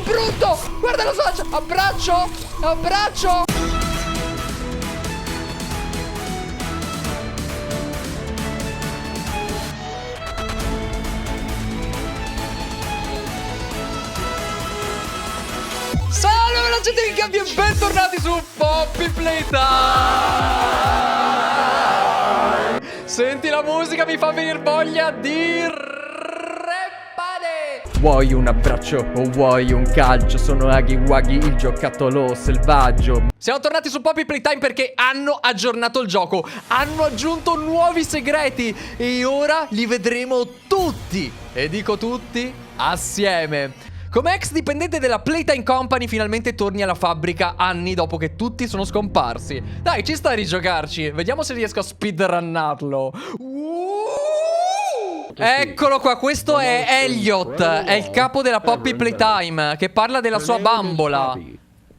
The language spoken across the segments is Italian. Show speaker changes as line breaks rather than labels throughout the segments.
brutto! Guarda la sua faccia! Abbraccio! Abbraccio! Salve ragazzi del Gabby e bentornati su Poppy Playtime. Senti la musica, mi fa venire voglia di rappare. Vuoi un abbraccio o vuoi un calcio? Sono Huggy Wuggy, il giocattolo selvaggio. Siamo tornati su Poppy Playtime perché hanno aggiornato il gioco, hanno aggiunto nuovi segreti e ora li vedremo tutti. E dico tutti assieme. Come ex dipendente della Playtime Company finalmente torni alla fabbrica anni dopo che tutti sono scomparsi. Dai, ci sta a rigiocarci. Vediamo se riesco a speedrunnarlo. Eccolo qua, questo è Elliot, è il capo della Poppy Playtime, che parla della sua bambola.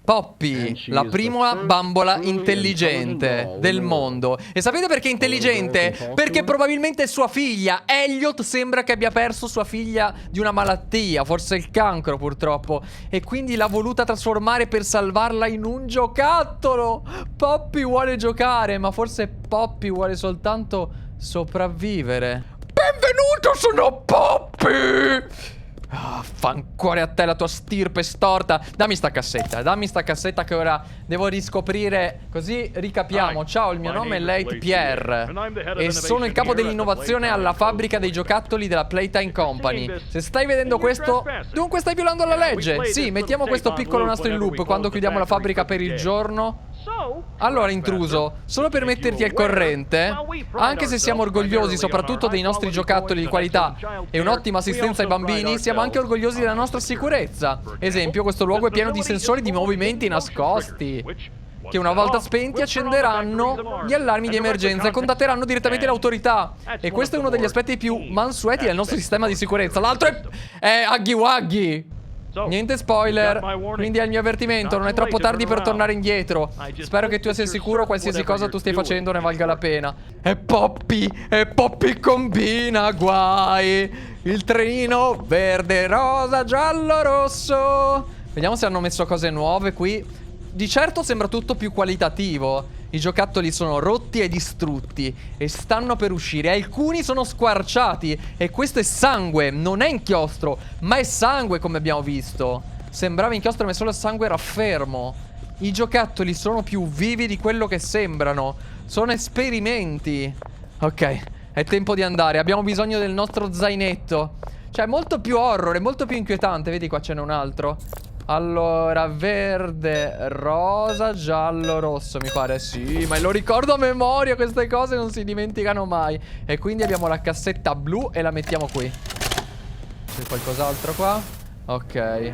Poppy, la prima bambola intelligente del mondo. E sapete perché intelligente? Perché probabilmente sua figlia. Elliot sembra che abbia perso sua figlia di una malattia, forse il cancro purtroppo, e quindi l'ha voluta trasformare per salvarla in un giocattolo. Poppy vuole giocare, ma forse Poppy vuole soltanto sopravvivere. Benvenuto, sono Poppy! Fancuore a te la tua stirpe storta. Dammi sta cassetta che ora devo riscoprire. Così ricapiamo. Ciao, il mio nome è Late Pierre e sono il capo dell'innovazione alla fabbrica dei giocattoli della Playtime Company. Se stai vedendo questo, dunque stai violando la legge. Sì, mettiamo questo piccolo nastro in loop quando chiudiamo la fabbrica per il giorno. Allora, intruso, solo per metterti al corrente, anche se siamo orgogliosi soprattutto dei nostri giocattoli di qualità e un'ottima assistenza ai bambini, siamo anche orgogliosi della nostra sicurezza. Esempio, questo luogo è pieno di sensori di movimenti nascosti che una volta spenti accenderanno gli allarmi di emergenza e contatteranno direttamente le autorità. E questo è uno degli aspetti più mansueti del nostro sistema di sicurezza. L'altro è Huggy Wuggy. Niente spoiler, quindi è il mio avvertimento, non è troppo tardi per tornare indietro. Spero che tu sia sicuro qualsiasi cosa tu stai facendo ne valga la pena. E Poppy combina guai. Il trenino verde, rosa, giallo, rosso. Vediamo se hanno messo cose nuove qui. Di certo sembra tutto più qualitativo. I giocattoli sono rotti e distrutti e stanno per uscire. Alcuni sono squarciati e questo è sangue, non è inchiostro, ma è sangue come abbiamo visto. Sembrava inchiostro ma solo il sangue era fermo. I giocattoli sono più vivi di quello che sembrano. Sono esperimenti. Ok, è tempo di andare. Abbiamo bisogno del nostro zainetto. Cioè è molto più horror, è molto più inquietante. Vedi qua ce n'è un altro. Allora, verde, rosa, giallo, rosso, mi pare. Sì, ma lo ricordo a memoria, queste cose non si dimenticano mai. E quindi abbiamo la cassetta blu e la mettiamo qui. C'è qualcos'altro qua? Ok.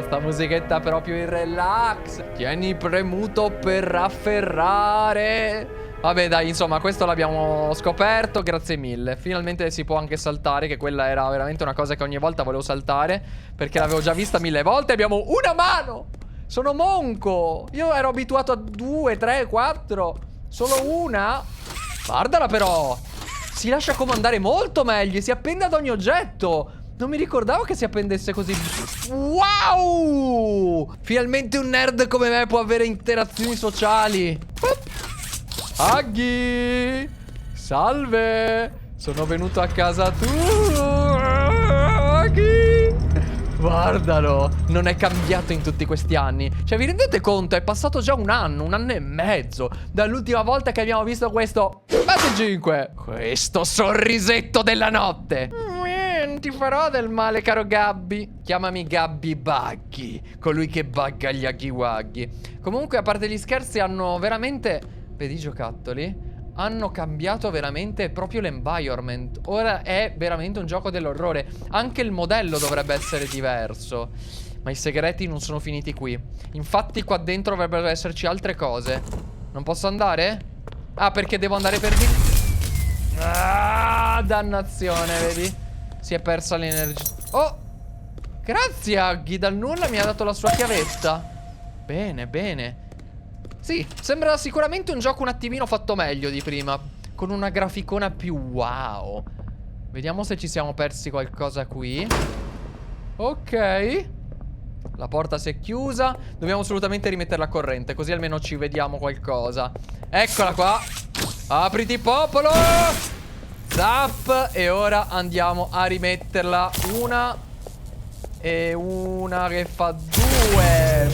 Sta musichetta proprio in relax. Tieni premuto per afferrare. Vabbè dai, insomma, questo l'abbiamo scoperto, grazie mille. Finalmente si può anche saltare, che quella era veramente una cosa che ogni volta volevo saltare, perché l'avevo già vista 1000 volte. Abbiamo una mano! Sono monco! Io ero abituato a 2, 3, 4. Solo una? Guardala però! Si lascia comandare molto meglio, si appende ad ogni oggetto. Non mi ricordavo che si appendesse così. Wow! Finalmente un nerd come me può avere interazioni sociali. Huggy! Salve! Sono venuto a casa tua, Huggy! Guardalo! Non è cambiato in tutti questi anni. Cioè, vi rendete conto? È passato già un anno e mezzo dall'ultima volta che abbiamo visto questo Battle 5. Questo sorrisetto della notte. Non ti farò del male, caro Gabby. Chiamami Gabby Buggy, colui che bugga gli Huggy Wuggy. Comunque, a parte gli scherzi, hanno veramente... Vedi i giocattoli? Hanno cambiato veramente proprio l'environment. Ora è veramente un gioco dell'orrore. Anche il modello dovrebbe essere diverso. Ma i segreti non sono finiti qui. Infatti qua dentro dovrebbero esserci altre cose. Non posso andare? Ah, perché devo andare per di... Ah, dannazione, vedi? Si è persa l'energia. Oh! Grazie, Huggy. Dal nulla mi ha dato la sua chiavetta. Bene, bene. Sì, sembra sicuramente un gioco un attimino fatto meglio di prima, con una graficona più wow. Vediamo se ci siamo persi qualcosa qui. Ok. La porta si è chiusa. Dobbiamo assolutamente rimetterla a corrente, così almeno ci vediamo qualcosa. Eccola qua. Apriti popolo. Zap. E ora andiamo a rimetterla. Una. E una che fa 2.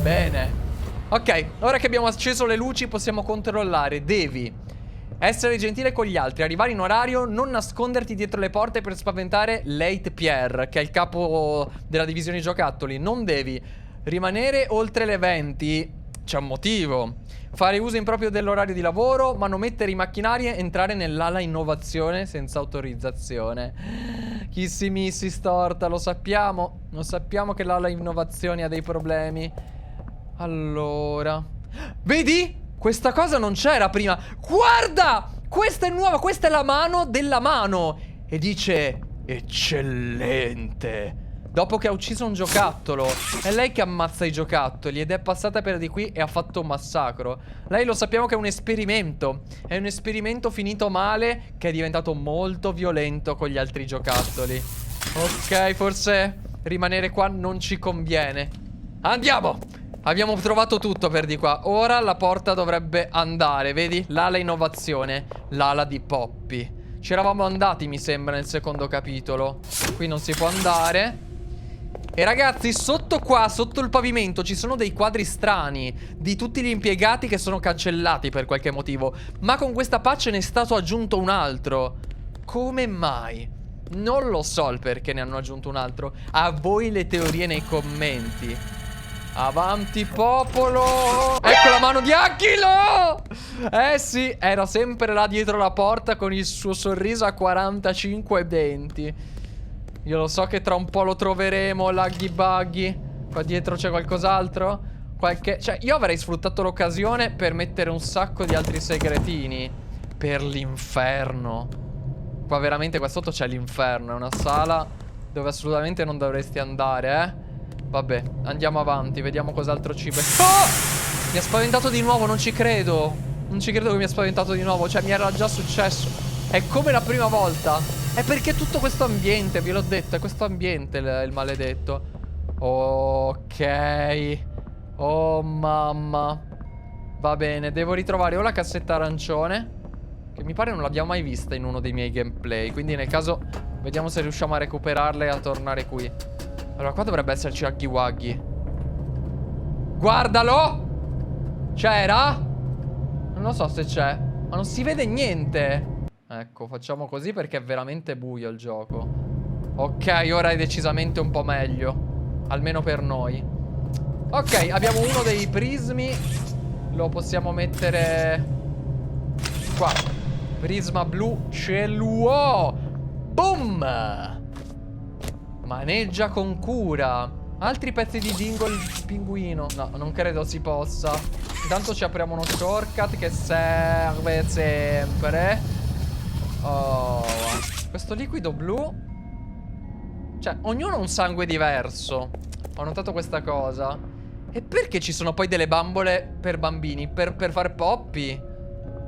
Bene. Ok, ora che abbiamo acceso le luci possiamo controllare. Devi essere gentile con gli altri, arrivare in orario, non nasconderti dietro le porte per spaventare Late Pierre, che è il capo della divisione giocattoli. Non devi rimanere oltre le 20. C'è un motivo. Fare uso improprio dell'orario di lavoro, manomettere i macchinari e entrare nell'ala innovazione senza autorizzazione. Kissi missi storta, lo sappiamo. Lo sappiamo che l'ala innovazione ha dei problemi. Allora, vedi? Questa cosa non c'era prima. Guarda! Questa è nuova, questa è la mano della mano. E dice eccellente. Dopo che ha ucciso un giocattolo. È lei che ammazza i giocattoli ed è passata per di qui e ha fatto un massacro. Lei lo sappiamo che è un esperimento. È un esperimento finito male, che è diventato molto violento con gli altri giocattoli. Ok, forse rimanere qua non ci conviene. Andiamo! Abbiamo trovato tutto per di qua. Ora la porta dovrebbe andare. Vedi? L'ala innovazione. L'ala di Poppy. Ci eravamo andati, mi sembra, nel secondo capitolo. Qui non si può andare. E ragazzi, sotto qua, sotto il pavimento, ci sono dei quadri strani di tutti gli impiegati che sono cancellati per qualche motivo. Ma con questa patch ne è stato aggiunto un altro. Come mai? Non lo so il perché ne hanno aggiunto un altro. A voi le teorie nei commenti. Avanti popolo. Ecco la mano di Achilo. Eh sì, era sempre là dietro la porta con il suo sorriso a 45 denti. Io lo so che tra un po' lo troveremo. Laggy buggy. Qua dietro c'è qualcos'altro? Cioè io avrei sfruttato l'occasione per mettere un sacco di altri segretini. Per l'inferno. Qua veramente qua sotto c'è l'inferno. È una sala dove assolutamente non dovresti andare, eh. Vabbè, andiamo avanti, vediamo cos'altro ci... Oh! Mi ha spaventato di nuovo, non ci credo. Non ci credo che mi ha spaventato di nuovo. Cioè, mi era già successo. È come la prima volta. È perché tutto questo ambiente, ve l'ho detto, è questo ambiente il maledetto. Ok. Oh, mamma. Va bene, devo ritrovare o la cassetta arancione, che mi pare non l'abbiamo mai vista in uno dei miei gameplay. Quindi nel caso, vediamo se riusciamo a recuperarla e a tornare qui. Allora, qua dovrebbe esserci Huggy Wuggy. Guardalo! C'era? Non lo so se c'è. Ma non si vede niente. Ecco, facciamo così perché è veramente buio il gioco. Ok, ora è decisamente un po' meglio. Almeno per noi. Ok, abbiamo uno dei prismi. Lo possiamo mettere qua. Prisma blu cielo. Boom! Maneggia con cura. Altri pezzi di dingle pinguino. No, non credo si possa. Intanto ci apriamo uno shortcut che serve sempre. Oh, questo liquido blu. Cioè, ognuno ha un sangue diverso. Ho notato questa cosa. E perché ci sono poi delle bambole per bambini? Per fare Poppy?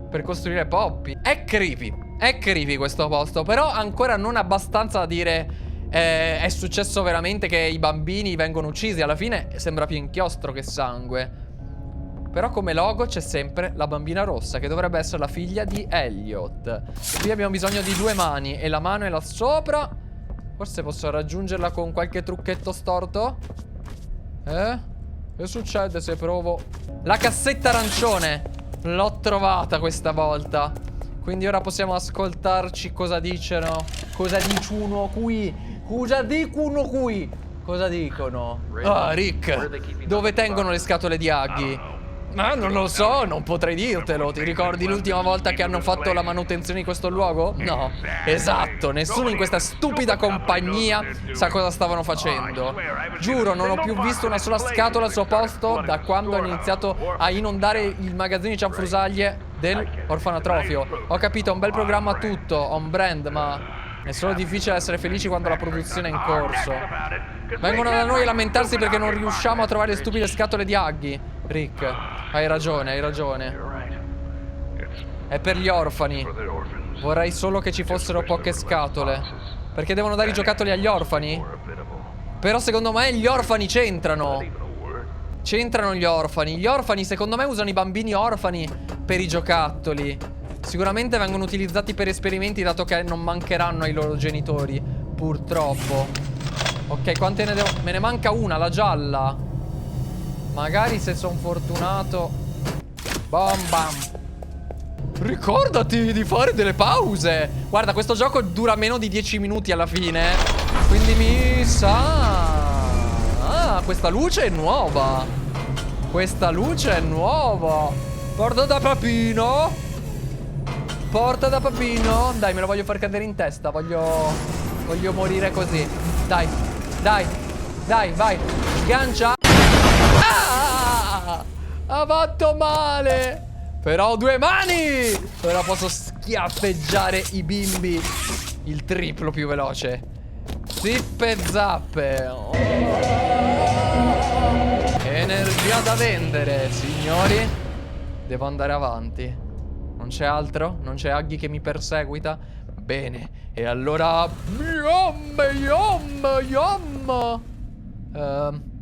Per costruire Poppy? È creepy questo posto. Però ancora non abbastanza da dire... è successo veramente che i bambini vengono uccisi. Alla fine sembra più inchiostro che sangue. Però come logo c'è sempre la bambina rossa, che dovrebbe essere la figlia di Elliot. Qui abbiamo bisogno di 2 mani e la mano è là sopra. Forse posso raggiungerla con qualche trucchetto storto. Che succede se provo? La cassetta arancione. L'ho trovata questa volta. Quindi ora possiamo ascoltarci cosa dicono. Cosa dicono qui? Cosa dicono qui? Cosa dicono? Ah, Rick, dove tengono le scatole di Huggy? Ma non lo so, non potrei dirtelo. Ti ricordi l'ultima volta che hanno fatto la manutenzione in questo luogo? No. Esatto, nessuno in questa stupida compagnia sa cosa stavano facendo. Giuro, non ho più visto una sola scatola al suo posto da quando hanno iniziato a inondare il magazzino di cianfrusaglie del orfanatrofio. Ho capito, è un bel programma tutto, on brand, ma è solo difficile essere felici quando la produzione è in corso. Vengono da noi a lamentarsi perché non riusciamo a trovare le stupide scatole di Huggy. Rick, hai ragione, hai ragione. È per gli orfani. Vorrei solo che ci fossero poche scatole. Perché devono dare i giocattoli agli orfani? Però secondo me gli orfani c'entrano. C'entrano gli orfani. Gli orfani secondo me usano i bambini orfani per i giocattoli. Sicuramente vengono utilizzati per esperimenti, dato che non mancheranno ai loro genitori. Purtroppo. Ok, quante ne devo... Me ne manca una, la gialla. Magari se sono fortunato. Bam bam. Ricordati di fare delle pause. Guarda, questo gioco dura meno di 10 minuti alla fine. Quindi mi sa... Ah, questa luce è nuova. Questa luce è nuova. Porta da papino. Porta da papino. Dai, me lo voglio far cadere in testa. Voglio morire così. Dai, dai, dai, vai. Sgancia. Ah! Ha fatto male. Però ho 2 mani. Ora posso schiaffeggiare i bimbi il triplo più veloce. Zippe zappe. Oh. Energia da vendere, signori. Devo andare avanti. Non c'è altro? Non c'è Aghi che mi perseguita? Bene. E allora... Yum.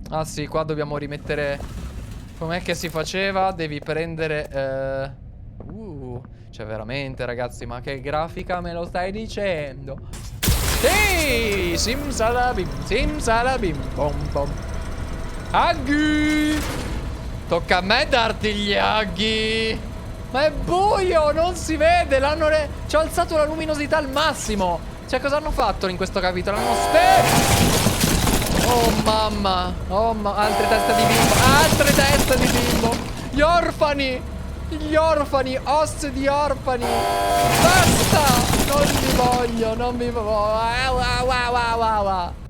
Ah sì, qua dobbiamo rimettere... Com'è che si faceva? Devi prendere... Cioè veramente ragazzi, ma che grafica me lo stai dicendo? Sì! Simsalabim, bom bom. Aghi! Tocca a me darti gli aghi! Ma è buio, non si vede, ci ho alzato la luminosità al massimo. Cioè cosa hanno fatto in questo capitolo? Hanno Oh mamma, altre teste di bimbo. Altre teste di bimbo. Gli orfani, osse di orfani. Basta, non mi voglio.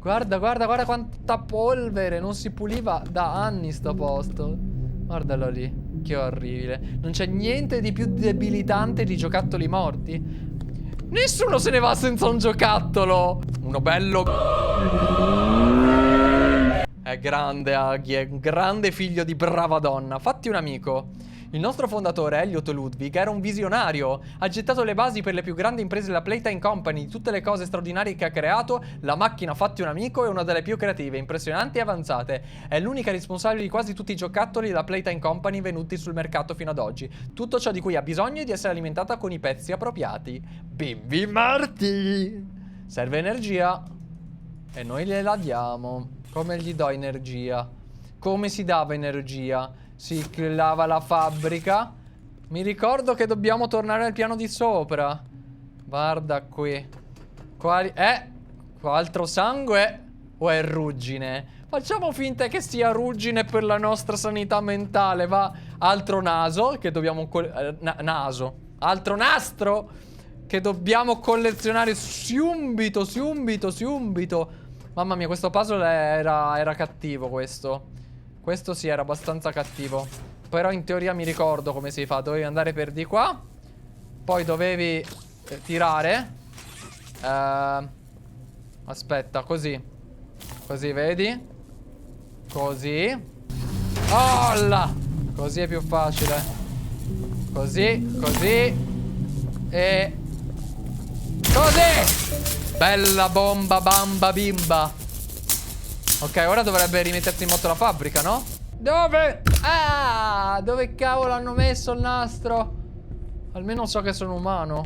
Guarda quanta polvere. Non si puliva da anni sto posto. Guardalo lì, che orribile. Non c'è niente di più debilitante di giocattoli morti. Nessuno se ne va senza un giocattolo. Uno bello. È grande Aghi, è un grande figlio di brava donna. Fatti un amico. Il nostro fondatore, Elliot Ludwig, era un visionario. Ha gettato le basi per le più grandi imprese della Playtime Company. Di tutte le cose straordinarie che ha creato, la macchina Fatti un amico è una delle più creative, impressionanti e avanzate. È l'unica responsabile di quasi tutti i giocattoli della Playtime Company venuti sul mercato fino ad oggi. Tutto ciò di cui ha bisogno è di essere alimentata con i pezzi appropriati. Bimbi morti! Serve energia. E noi gliela diamo. Come gli do energia? Come si dava energia? Si lava la fabbrica. Mi ricordo che dobbiamo tornare al piano di sopra. Guarda qui. Altro sangue? O è ruggine? Facciamo finta che sia ruggine per la nostra sanità mentale. Va. Altro naso che dobbiamo altro nastro che dobbiamo collezionare subito. Mamma mia, questo puzzle era cattivo questo. Questo sì, era abbastanza cattivo. Però in teoria mi ricordo come si fa. Dovevi andare per di qua. Poi dovevi tirare. Aspetta, così. Così, vedi? Così. Oh là! Così è più facile. Così. E... così! Bella bomba, bamba, bimba. Ok, ora dovrebbe rimettersi in moto la fabbrica, no? Dove? Ah, dove cavolo hanno messo il nastro? Almeno so che sono umano.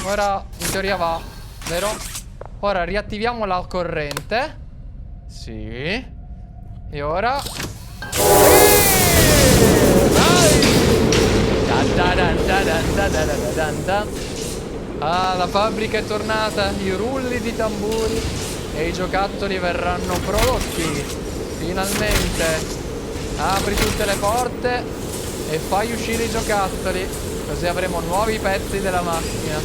Ora, in teoria va, vero? Ora riattiviamo la corrente. Sì. E ora... Ah, la fabbrica è tornata. I rulli di tamburi e i giocattoli verranno prodotti. Finalmente. Apri tutte le porte e fai uscire i giocattoli. Così avremo nuovi pezzi della macchina.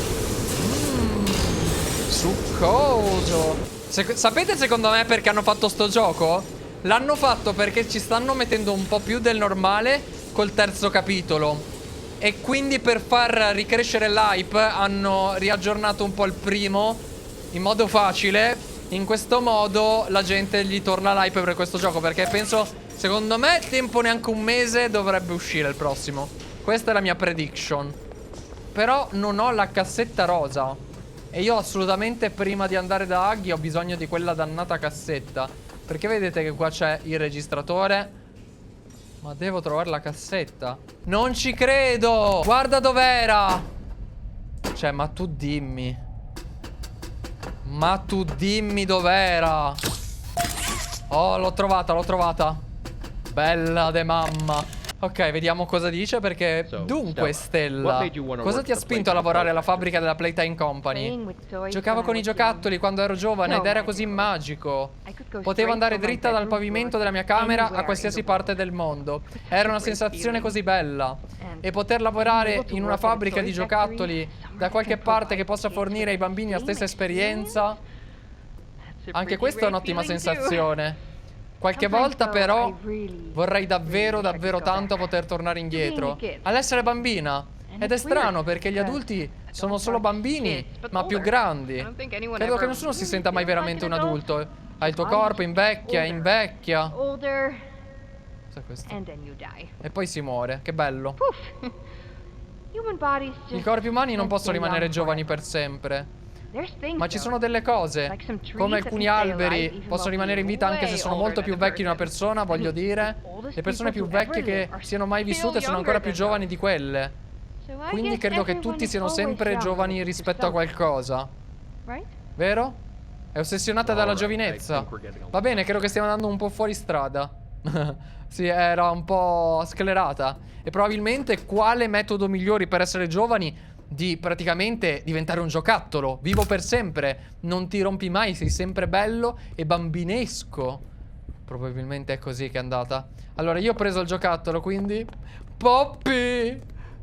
Succoso. Sapete secondo me perché hanno fatto sto gioco? L'hanno fatto perché ci stanno mettendo un po' più del normale col terzo capitolo. E quindi per far ricrescere l'hype hanno riaggiornato un po' il primo in modo facile. In questo modo la gente gli torna l'hype per questo gioco, perché penso, secondo me, tempo neanche un mese dovrebbe uscire il prossimo. Questa è la mia prediction. però non ho la cassetta rosa. E io assolutamente prima di andare da Huggy ho bisogno di quella dannata cassetta. Perché vedete che qua c'è il registratore. Ma devo trovare la cassetta. Non ci credo. Guarda dov'era. Cioè, ma tu dimmi. Ma tu dimmi dov'era. Oh, l'ho trovata, l'ho trovata. Bella de mamma. Ok, vediamo cosa dice perché... Dunque, Stella, cosa ti ha spinto a lavorare alla fabbrica della Playtime Company? Giocavo con i giocattoli quando ero giovane ed era così magico. Potevo andare dritta dal pavimento della mia camera a qualsiasi parte del mondo. Era una sensazione così bella. E poter lavorare in una fabbrica di giocattoli da qualche parte che possa fornire ai bambini la stessa esperienza, anche questa è un'ottima sensazione. Qualche volta però vorrei davvero tanto poter tornare indietro all'essere bambina. Ed è strano perché gli adulti sono solo bambini, ma più grandi. Credo che nessuno si senta mai veramente un adulto. Hai il tuo corpo, invecchia, invecchia. Cos'è questo? E poi si muore, che bello. I corpi umani non possono rimanere giovani per sempre. Ma ci sono delle cose, come alcuni alberi possono rimanere in vita anche se sono molto più vecchi di una persona, voglio dire. Le persone più vecchie che siano mai vissute sono ancora più giovani di quelle. Quindi credo che tutti siano sempre giovani rispetto a qualcosa. Vero? È ossessionata dalla giovinezza. Va bene, credo che stiamo andando un po' fuori strada. Sì, era un po' sclerata. E probabilmente quale metodo migliore per essere giovani di praticamente diventare un giocattolo. Vivo per sempre, non ti rompi mai, sei sempre bello e bambinesco. Probabilmente è così che è andata. Allora io ho preso il giocattolo, quindi Poppy,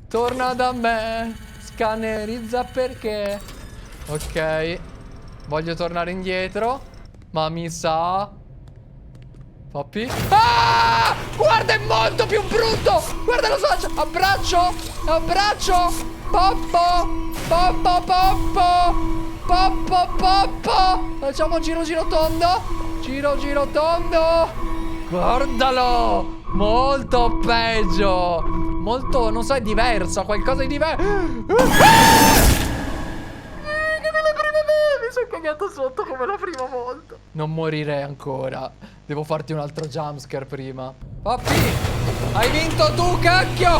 torna da me. Scannerizza perché. Ok, voglio tornare indietro, ma mi sa Poppy. Ah! Guarda, è molto più brutto. Guarda, lo so. Abbraccio. Abbraccio. Poppo. Poppo, poppo. Poppo, poppo. Facciamo giro, giro tondo. Giro, giro tondo. Guardalo. Molto peggio. Molto, non so, è diverso. Qualcosa di diverso. Mi sono cagato sotto come la prima volta. Non morirei ancora. Devo farti un altro jumpscare prima. Poppy, hai vinto tu, cacchio.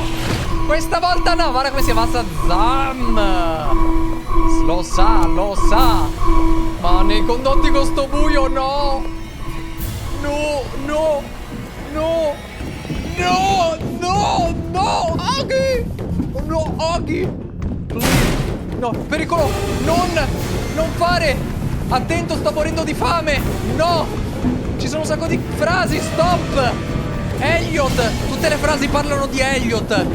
Questa volta no. Guarda come si è massa Zam. Lo sa, lo sa. Ma nei condotti con sto buio no. No, no. No. No, no, no. Huggy. No, Huggy. No, pericolo. Non fare. Attento, sto morendo di fame. No. Ci sono un sacco di frasi, stop. Elliot. Tutte le frasi parlano di Elliot.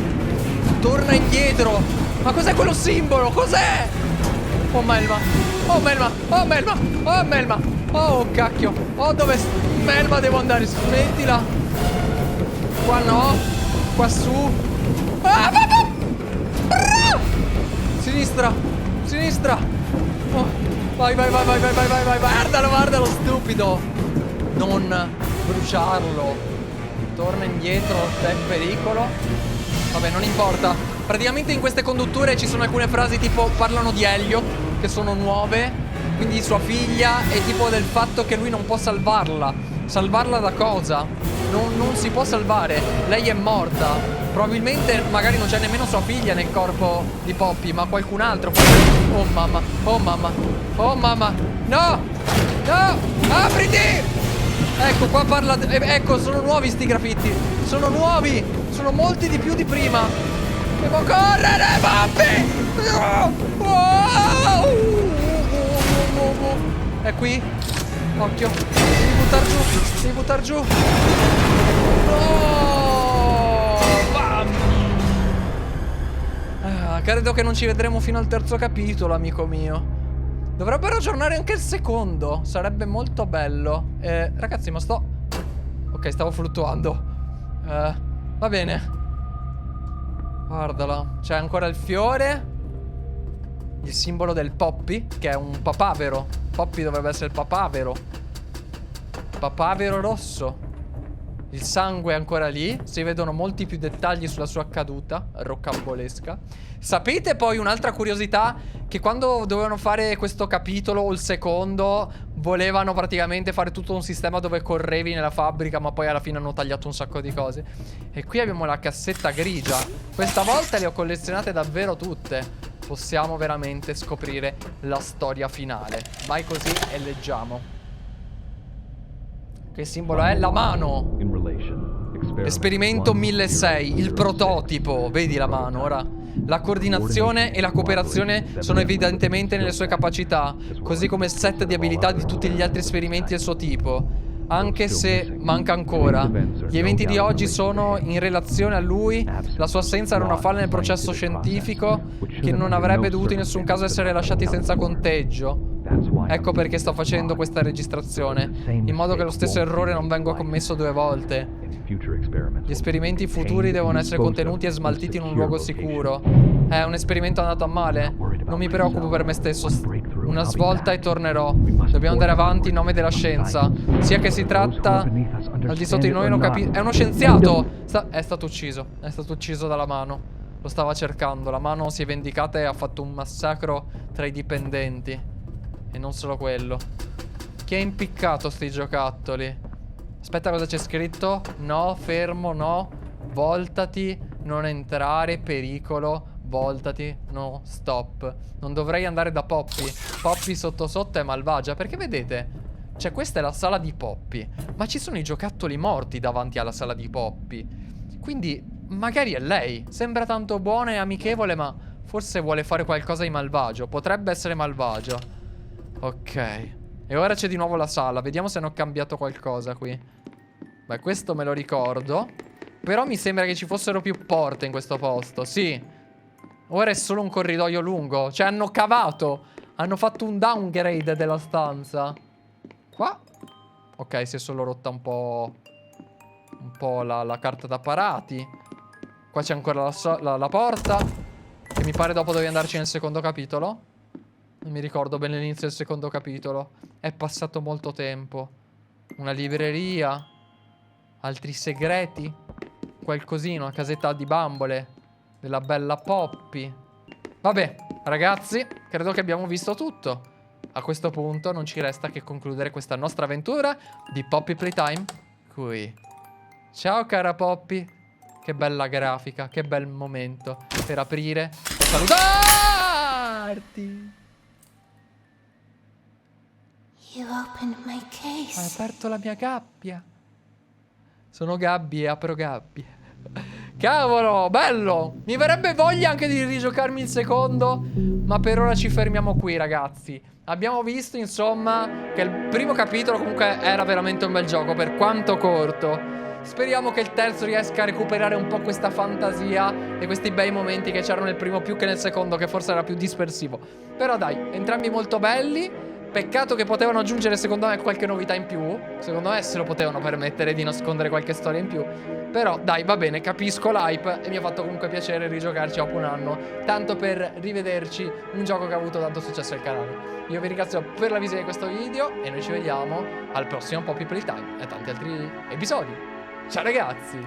Torna indietro. Ma cos'è quello simbolo? Cos'è? Oh Melma. Oh Melma. Oh Melma. Oh Melma. Oh cacchio. Oh dove Melma devo andare? Smettila. Qua no. Qua su. Ah, sinistra. Sinistra. Oh. Vai, vai, vai, vai, vai, vai, vai, vai. Guardalo, guardalo, stupido. Non bruciarlo. Torna indietro, è in pericolo. Vabbè, non importa. Praticamente in queste condutture ci sono alcune frasi tipo parlano di Elliot, che sono nuove, quindi sua figlia, e tipo del fatto che lui non può salvarla. Salvarla da cosa? Non si può salvare. Lei è morta. Probabilmente magari non c'è nemmeno sua figlia nel corpo di Poppy, ma qualcun altro. Oh mamma, oh mamma, oh mamma. No! No! Apriti! Ecco, qua parla... ecco, sono nuovi sti graffiti. Sono nuovi. Sono molti di più di prima. Devo correre, Poppy! È qui? Occhio. Devi buttar giù. Devi buttar giù. Oh! Bam! Credo che non ci vedremo fino al terzo capitolo, amico mio. Dovrebbero aggiornare anche il secondo. Sarebbe molto bello. Ragazzi, ma sto... Ok, stavo fluttuando. Va bene. Guardala. C'è ancora il fiore. Il simbolo del Poppy, che è un papavero. Poppy dovrebbe essere il papavero. Papavero rosso. Il sangue è ancora lì. Si vedono molti più dettagli sulla sua caduta rocambolesca. Sapete poi un'altra curiosità? Che quando dovevano fare questo capitolo o il secondo, volevano praticamente fare tutto un sistema dove correvi nella fabbrica, ma poi alla fine hanno tagliato un sacco di cose. E qui abbiamo la cassetta grigia. Questa volta le ho collezionate davvero tutte. Possiamo veramente scoprire la storia finale. Vai così e leggiamo. Che simbolo è? La mano. Esperimento 1006, il prototipo. Vedi la mano ora? La coordinazione e la cooperazione sono evidentemente nelle sue capacità, così come il set di abilità di tutti gli altri esperimenti del suo tipo. Anche se manca ancora. Gli eventi di oggi sono in relazione a lui. La sua assenza era una falla nel processo scientifico che non avrebbe dovuto in nessun caso essere lasciati senza conteggio. Ecco perché sto facendo questa registrazione, in modo che lo stesso errore non venga commesso 2 volte. Gli esperimenti futuri devono essere contenuti e smaltiti in un luogo sicuro. È un esperimento andato a male. Non mi preoccupo per me stesso. Una svolta e tornerò. Dobbiamo andare avanti in nome della scienza. Sia che si tratta al di sotto di noi non capisco. È uno scienziato. È stato ucciso. È stato ucciso dalla mano. Lo stava cercando. La mano si è vendicata e ha fatto un massacro tra i dipendenti. E non solo quello. Chi ha impiccato sti giocattoli? Aspetta, cosa c'è scritto? No, fermo, no. Voltati, non entrare, pericolo. Voltati, no, stop. Non dovrei andare da Poppy. Poppy sotto sotto è malvagia. Perché vedete? Cioè, questa è la sala di Poppy. Ma ci sono i giocattoli morti davanti alla sala di Poppy. Quindi, magari è lei. Sembra tanto buona e amichevole, ma forse vuole fare qualcosa di malvagio. Potrebbe essere malvagio. Ok. E ora c'è di nuovo la sala. Vediamo se hanno cambiato qualcosa qui. Beh, questo me lo ricordo. Però mi sembra che ci fossero più porte in questo posto. Sì. Ora è solo un corridoio lungo. Cioè hanno cavato. Hanno fatto un downgrade della stanza. Qua. Ok, si è solo rotta un po'. Un po' la carta da parati. Qua c'è ancora la porta. Che mi pare dopo devi andarci nel secondo capitolo. Non mi ricordo bene l'inizio del secondo capitolo. È passato molto tempo. Una libreria. Altri segreti. Qualcosino, una casetta di bambole. Della bella Poppy. Vabbè, ragazzi, credo che abbiamo visto tutto. A questo punto non ci resta che concludere questa nostra avventura di Poppy Playtime qui. Ciao cara Poppy. Che bella grafica, che bel momento per aprire e salutarti. Hai aperto la mia gabbia. Sono gabbie e apro gabbie. Cavolo, bello. Mi verrebbe voglia anche di rigiocarmi il secondo. Ma per ora ci fermiamo qui, ragazzi. Abbiamo visto, insomma, che il primo capitolo comunque era veramente un bel gioco, per quanto corto. Speriamo che il terzo riesca a recuperare un po' questa fantasia e questi bei momenti che c'erano nel primo più che nel secondo, che forse era più dispersivo. Però dai, entrambi molto belli. Peccato che potevano aggiungere, secondo me, qualche novità in più. Secondo me se lo potevano permettere di nascondere qualche storia in più. Però dai, va bene, capisco l'hype e mi ha fatto comunque piacere rigiocarci dopo un anno, tanto per rivederci un gioco che ha avuto tanto successo al canale. Io vi ringrazio per la visione di questo video e noi ci vediamo al prossimo Poppy Playtime e tanti altri episodi. Ciao ragazzi!